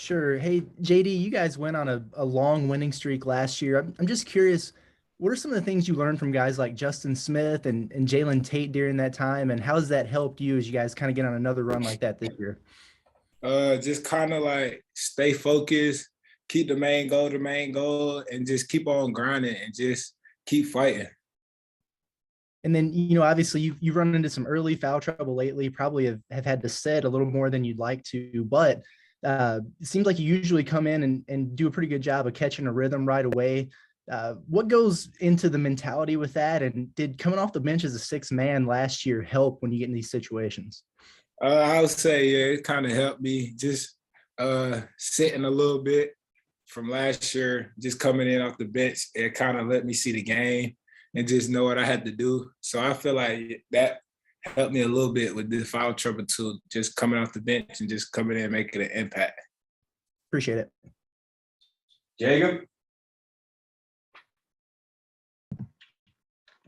Sure. Hey, JD, you guys went on a long winning streak last year. I'm just curious, what are some of the things you learned from guys like Justin Smith and Jalen Tate during that time? And how has that helped you as you guys kind of get on another run like that this year? Just kind of like stay focused, keep the main goal, and just keep on grinding and just keep fighting. And then, obviously you've run into some early foul trouble lately, probably have had to set a little more than you'd like to, but it seems like you usually come in and do a pretty good job of catching a rhythm right away. What goes into the mentality with that? And did coming off the bench as a sixth man last year help when you get in these situations? I would say, yeah, it kind of helped me just sitting a little bit from last year, just coming in off the bench. It kind of let me see the game and just know what I had to do. So I feel like that helped me a little bit with the foul trouble too, just coming off the bench and just coming in and making an impact. Appreciate it. Jacob?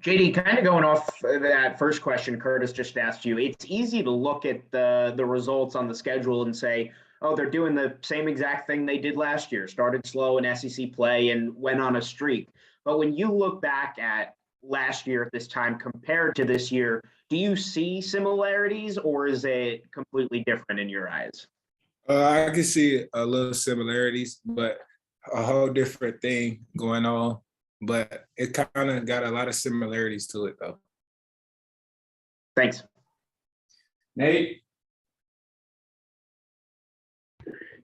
JD, kind of going off that first question Curtis just asked you, it's easy to look at the results on the schedule and say, oh, they're doing the same exact thing they did last year, started slow in SEC play and went on a streak. But when you look back at last year at this time compared to this year, do you see similarities or is it completely different in your eyes? I can see a little similarities, but a whole different thing going on. But it kind of got a lot of similarities to it, though. Thanks. Nate?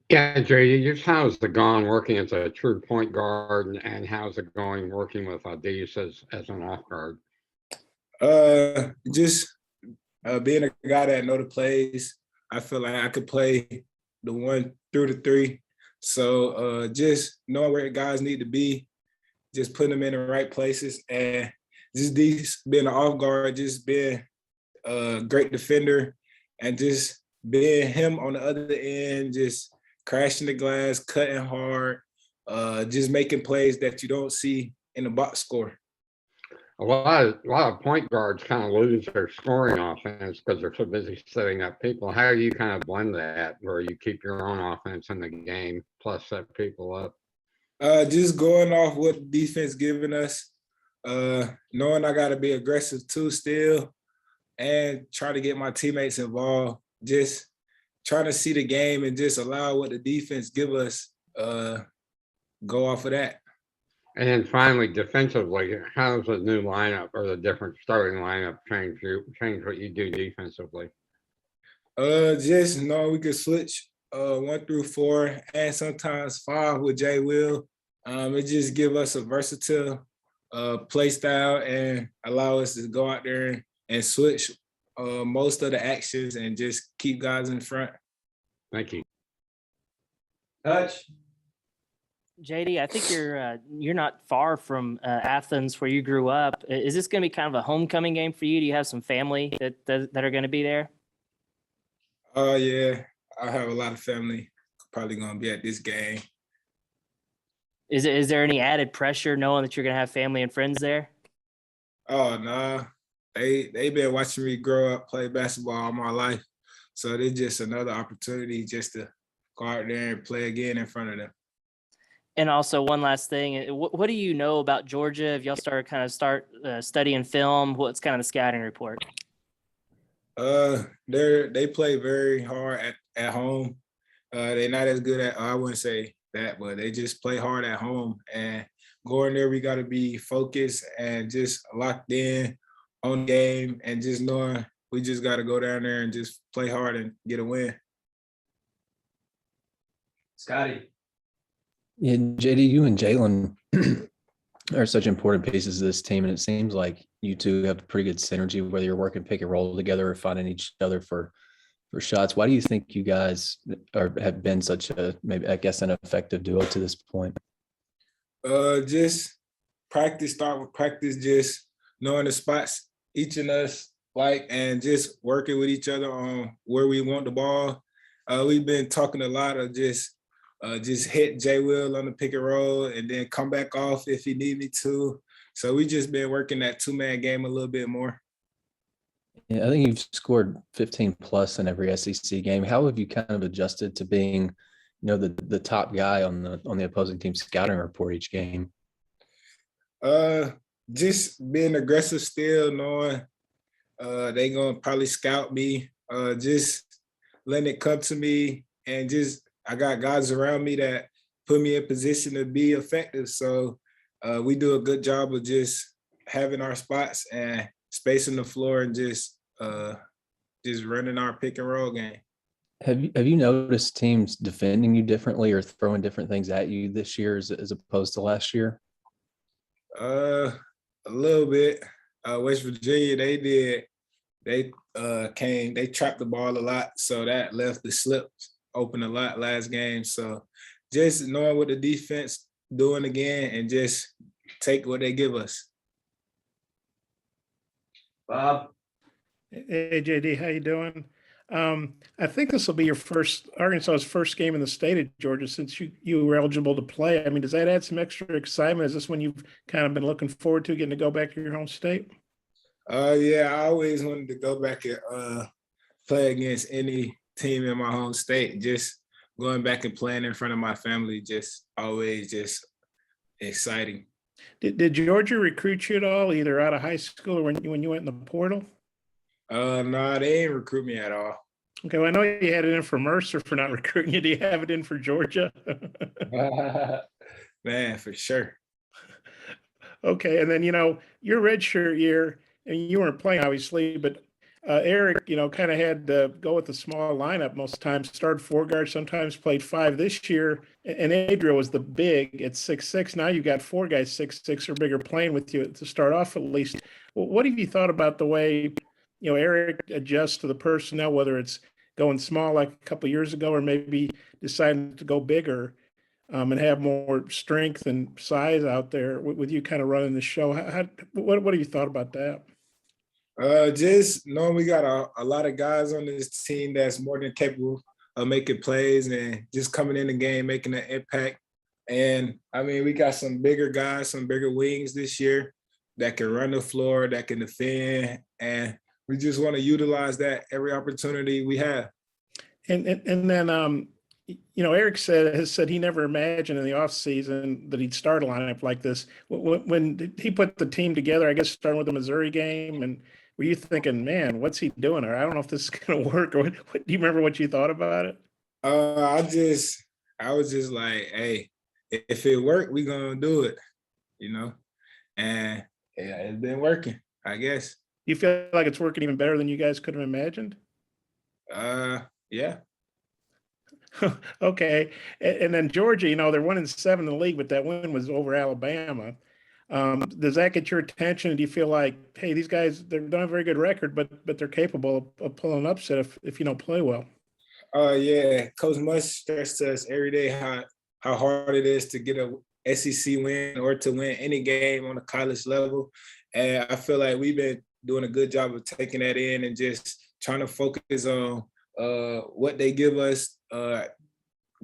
Yeah, Jay, just how's it going working as a true point guard, and how's it going working with Adis as an off guard? Just being a guy that know the plays, I feel like I could play the 1 through the 3. So just knowing where guys need to be, just putting them in the right places, and just these being an off guard, just being a great defender, and just being him on the other end, just crashing the glass, cutting hard, just making plays that you don't see in the box score. A lot of point guards kind of lose their scoring offense because they're so busy setting up people. How do you kind of blend that where you keep your own offense in the game plus set people up? Just going off what the defense giving us, knowing I got to be aggressive too still, and try to get my teammates involved. Just trying to see the game and just allow what the defense give us, go off of that. And then finally, defensively, how does the new lineup or the different starting lineup change what you do defensively? Just know we could switch 1 through 4 and sometimes 5 with Jay Will. It just give us a versatile play style and allow us to go out there and switch most of the actions and just keep guys in front. Thank you. Touch? JD, I think you're not far from Athens, where you grew up. Is this going to be kind of a homecoming game for you? Do you have some family that are going to be there? Oh yeah, I have a lot of family probably going to be at this game. Is there any added pressure knowing that you're going to have family and friends there? Oh no, they been watching me grow up, play basketball all my life, so it's just another opportunity just to go out there and play again in front of them. And also, one last thing, what do you know about Georgia? If y'all start studying film, what's kind of the scouting report? They play very hard at home. They're not as good at, I wouldn't say that, but they just play hard at home. And going there, we got to be focused and just locked in on the game, and just knowing we just got to go down there and just play hard and get a win. Scotty? Yeah, JD, you and Jalen are such important pieces of this team, and it seems like you two have pretty good synergy, whether you're working pick and roll together or finding each other for shots. Why do you think you guys have been such a, maybe I guess, an effective duo to this point? Just start with practice, just knowing the spots each of us like, and just working with each other on where we want the ball. We've been talking a lot of just hit J Will on the pick and roll and then come back off if he need me to. So we just been working that 2-man game a little bit more. Yeah, I think you've scored 15 plus in every SEC game. How have you kind of adjusted to being the top guy on the opposing team scouting report each game? Just being aggressive still, knowing they gonna probably scout me. Just letting it come to me, and just I got guys around me that put me in position to be effective. So we do a good job of just having our spots and spacing the floor and just running our pick and roll game. Have you noticed teams defending you differently or throwing different things at you this year as opposed to last year? A little bit. West Virginia, they trapped the ball a lot, so that left the slips open a lot last game. So just knowing what the defense doing again and just take what they give us. Bob, Hey, JD, how you doing? I think this will be your Arkansas's first game in the state of Georgia since you were eligible to play. I mean, does that add some extra excitement? Is this when you've kind of been looking forward to getting to go back to your home state? Yeah, I always wanted to go back and play against any team in my home state. Just going back and playing in front of my family, just always just exciting. Did Georgia recruit you at all, either out of high school or when you went in the portal? No, they ain't recruit me at all. Okay, well, I know you had it in for Mercer for not recruiting you. Do you have it in for Georgia? Man, for sure. Okay, and then your redshirt year, and you weren't playing obviously, but Eric, kind of had to go with the small lineup most times. Started 4 guards, sometimes played 5 this year, and Adriel was the big at 6'6". Now you've got 4 guys 6'6" or bigger playing with you to start off at least. Well, what have you thought about the way Eric adjusts to the personnel, whether it's going small like a couple of years ago or maybe deciding to go bigger and have more strength and size out there with you kind of running the show? What have you thought about that? Just knowing we got a lot of guys on this team that's more than capable of making plays and just coming in the game, making an impact. And I mean, we got some bigger guys, some bigger wings this year that can run the floor, that can defend, and we just want to utilize that every opportunity we have. And then Eric has said he never imagined in the offseason that he'd start a lineup like this. When he put the team together, I guess starting with the Missouri game, and were you thinking, man, what's he doing? Or I don't know if this is going to work. Or do you remember what you thought about it? I was just like, hey, if it worked, we gonna do it, and yeah, it's been working, I guess. You feel like it's working even better than you guys could have imagined? Yeah. Okay. And then Georgia, they're 1-7 in the league, but that win was over Alabama. Does that get your attention? Do you feel like, hey, these guys, they don't have a very good record, but they're capable of pulling an upset if you don't play well? Yeah. Coach must stress to us every day how hard it is to get a SEC win or to win any game on a college level. And I feel like we've been doing a good job of taking that in and just trying to focus on what they give us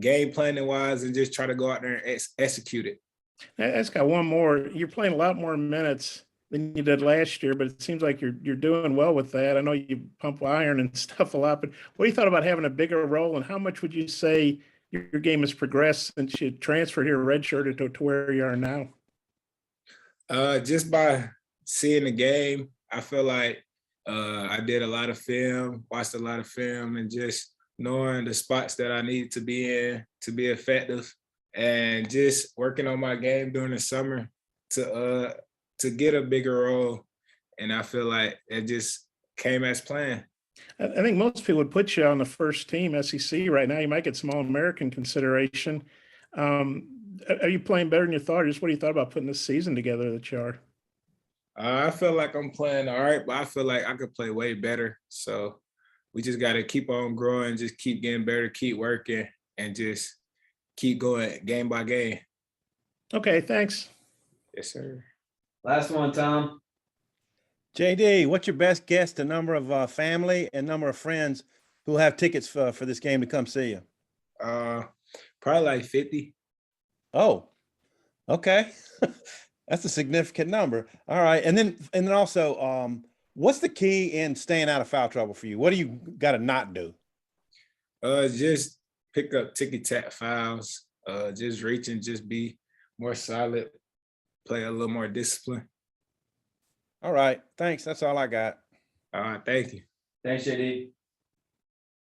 game planning wise and just try to go out there and execute it. I just got one more. You're playing a lot more minutes than you did last year, but it seems like you're doing well with that. I know you pump iron and stuff a lot, but what do you thought about having a bigger role, and how much would you say your game has progressed since you transferred here redshirted to where you are now? Just by seeing the game, I feel like I did a lot of film, watched a lot of film, and just knowing the spots that I need to be in to be effective, and just working on my game during the summer to get a bigger role. And I feel like it just came as planned. I think most people would put you on the first team SEC right now. You might get some All-American consideration. Are you playing better than you thought, or just what do you thought about putting this season together that you are? I feel like I'm playing all right, but I feel like I could play way better. So we just got to keep on growing, just keep getting better, keep working, and just keep going game by game. Okay, thanks. Yes, sir. last one, Tom. JD, what's your best guess the number of family and number of friends who have tickets for this game to come see you? Probably like 50. Oh, okay. That's a significant number. All right. And then also, what's the key in staying out of foul trouble for you? What do you got to not do? Just pick up ticky-tack fouls, just reach and just be more solid, play a little more discipline. All right. Thanks. That's all I got. Thank you. Thanks, JD.